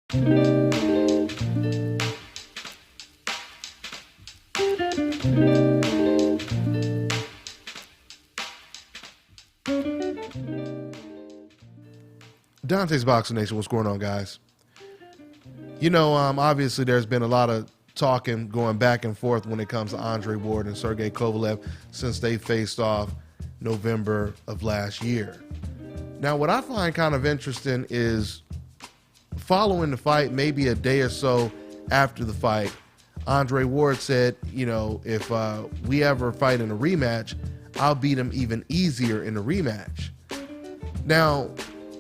DONTAE'S Boxing Nation, what's going on, guys? You know, obviously there's been a lot of talking going back and forth when it comes to Andre Ward and Sergey Kovalev since they faced off November of last year. Now, what I find kind of interesting is following the fight, maybe a day or so after the fight, Andre Ward said, you know, if we ever fight in a rematch, I'll beat him even easier in a rematch. Now,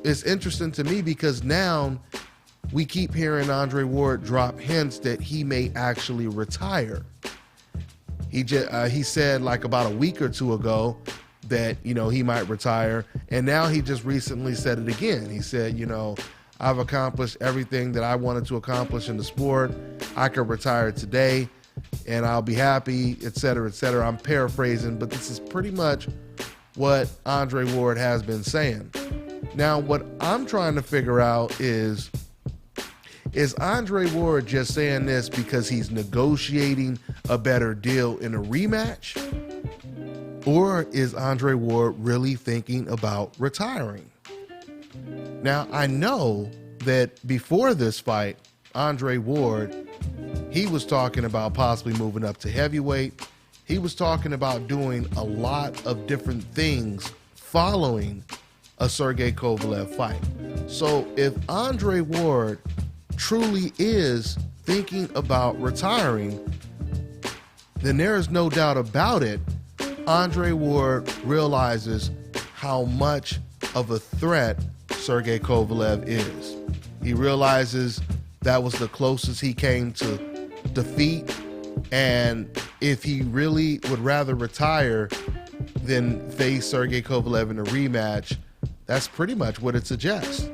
it's interesting to me because now we keep hearing Andre Ward drop hints that he may actually retire. He said like about a week or two ago that, you know, he might retire, and now he just recently said it again. He said, you know, I've accomplished everything that I wanted to accomplish in the sport. I could retire today and I'll be happy, etc., etc. I'm paraphrasing, but this is pretty much what Andre Ward has been saying. Now, what I'm trying to figure out is Andre Ward just saying this because he's negotiating a better deal in a rematch? Or is Andre Ward really thinking about retiring? Now, I know that before this fight, Andre Ward, he was talking about possibly moving up to heavyweight. He was talking about doing a lot of different things following a Sergey Kovalev fight. So if Andre Ward truly is thinking about retiring, then there is no doubt about it, Andre Ward realizes how much of a threat Sergey Kovalev is. He realizes that was the closest he came to defeat, and if he really would rather retire than face Sergey Kovalev in a rematch, that's pretty much what it suggests.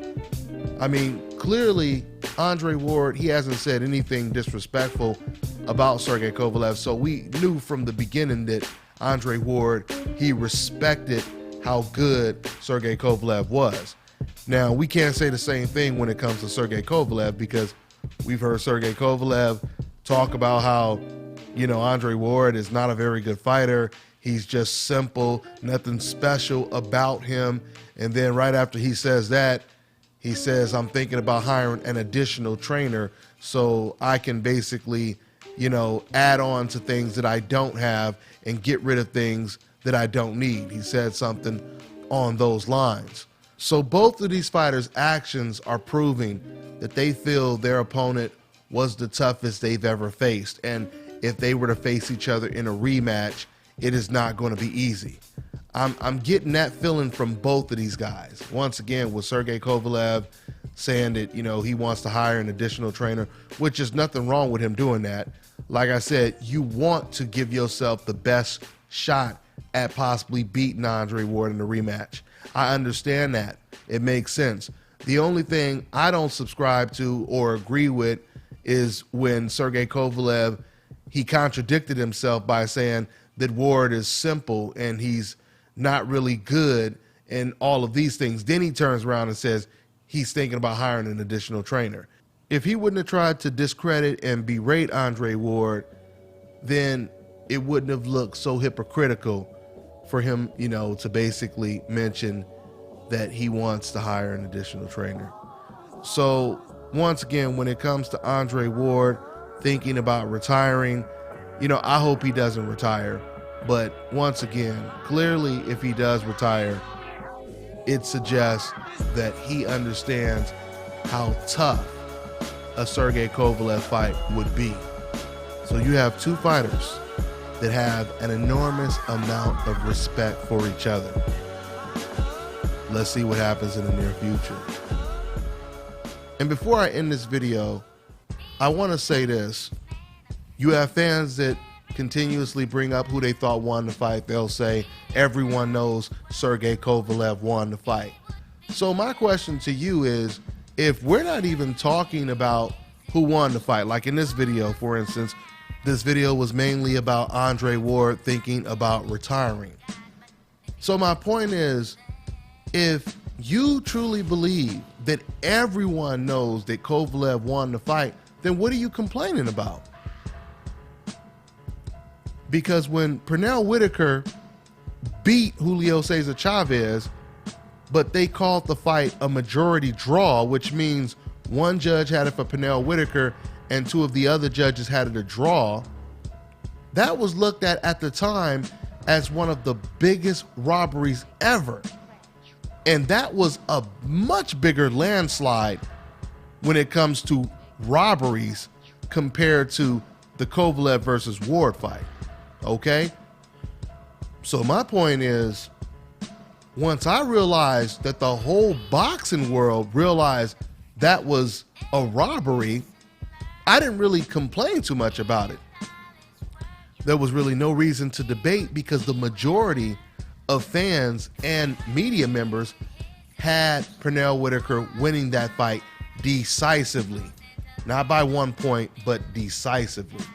I mean, clearly, Andre Ward, he hasn't said anything disrespectful about Sergey Kovalev, so we knew from the beginning that Andre Ward, he respected how good Sergey Kovalev was. Now, we can't say the same thing when it comes to Sergey Kovalev because we've heard Sergey Kovalev talk about how, you know, Andre Ward is not a very good fighter. He's just simple, nothing special about him. And then right after he says that, he says, I'm thinking about hiring an additional trainer so I can basically, you know, add on to things that I don't have and get rid of things that I don't need. He said something on those lines. So both of these fighters' actions are proving that they feel their opponent was the toughest they've ever faced. And if they were to face each other in a rematch, it is not going to be easy. I'm getting that feeling from both of these guys. Once again, with Sergey Kovalev saying that, you know, he wants to hire an additional trainer, which is nothing wrong with him doing that. Like I said, you want to give yourself the best shot at possibly beating Andre Ward in the rematch. I understand that. It makes sense. The only thing I don't subscribe to or agree with is when Sergey Kovalev, he contradicted himself by saying that Ward is simple and he's not really good and all of these things. Then he turns around and says he's thinking about hiring an additional trainer. If he wouldn't have tried to discredit and berate Andre Ward, then it wouldn't have looked so hypocritical for him, you know, to basically mention that he wants to hire an additional trainer. So once again, when it comes to Andre Ward thinking about retiring, you know, I hope he doesn't retire. But once again, clearly if he does retire, it suggests that he understands how tough a Sergey Kovalev fight would be. So you have two fighters that have an enormous amount of respect for each other. Let's see what happens in the near future. And before I end this video, I want to say this. You have fans that continuously bring up who they thought won the fight. They'll say everyone knows Sergey Kovalev won the fight. So my question to you is, if we're not even talking about who won the fight, like in this video, for instance, this video was mainly about Andre Ward thinking about retiring. So my point is, if you truly believe that everyone knows that Kovalev won the fight, then what are you complaining about? Because when Pernell Whitaker beat Julio Cesar Chavez, but they called the fight a majority draw, which means one judge had it for Pernell Whitaker and two of the other judges had it a draw, that was looked at the time as one of the biggest robberies ever. And that was a much bigger landslide when it comes to robberies compared to the Kovalev versus Ward fight. Okay? So my point is, once I realized that the whole boxing world realized that was a robbery, I didn't really complain too much about it. There was really no reason to debate because the majority of fans and media members had Pernell Whitaker winning that fight decisively. Not by 1 point, but decisively.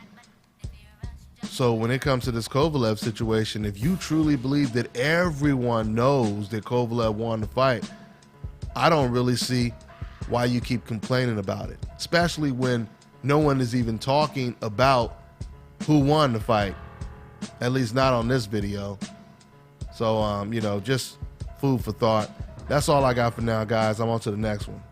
So when it comes to this Kovalev situation, if you truly believe that everyone knows that Kovalev won the fight, I don't really see why you keep complaining about it, especially when no one is even talking about who won the fight, at least not on this video. So, just food for thought. That's all I got for now, guys. I'm on to the next one.